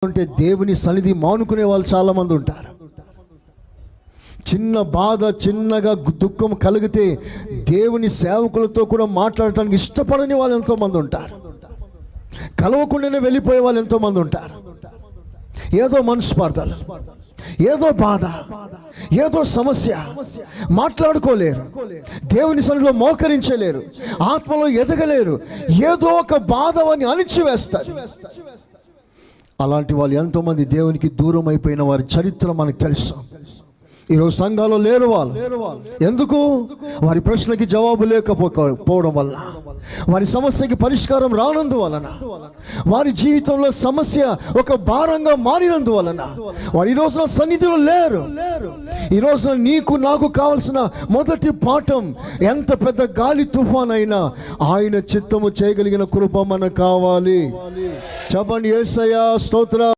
అంటే దేవుని సన్నిధి మానుకునే వాళ్ళు చాలా మంది ఉంటారు. చిన్న బాధ, చిన్నగా దుఃఖం కలిగితే దేవుని సేవకులతో కూడా మాట్లాడటానికి ఇష్టపడని వాళ్ళు ఎంతోమంది ఉంటారు. కలవకుండానే వెళ్ళిపోయే వాళ్ళు ఎంతోమంది ఉంటారు. ఏదో మనస్పార్థాలు, ఏదో బాధ, ఏదో సమస్య, మాట్లాడుకోలేరు, దేవుని సన్నిధిలో మోకరించలేరు, ఆత్మలో ఎదగలేరు, ఏదో ఒక బాధ అని అణిచివేస్తారు. అలాంటి వాళ్ళు ఎంతోమంది దేవునికి దూరం అయిపోయిన వారి చరిత్ర మనకు తెలుసు. ఈరోజు సంఘాల్లో లేరు వాళ్ళు. ఎందుకు? వారి ప్రశ్నకి జవాబు లేకపోవడం వల్ల, వారి సమస్యకి పరిష్కారం రానందువలన, వారి జీవితంలో సమస్య ఒక భారంగా మారినందువలన వారు ఈ రోజున సన్నిధిలో లేరు. ఈ రోజున నీకు నాకు కావలసిన మొదటి పాఠం, ఎంత పెద్ద గాలి తుఫాన్ అయినా ఆయన చిత్తము చేయగలిగిన కృప మనకు కావాలి. చెప్పండి యేసయ్యా స్తోత్రం.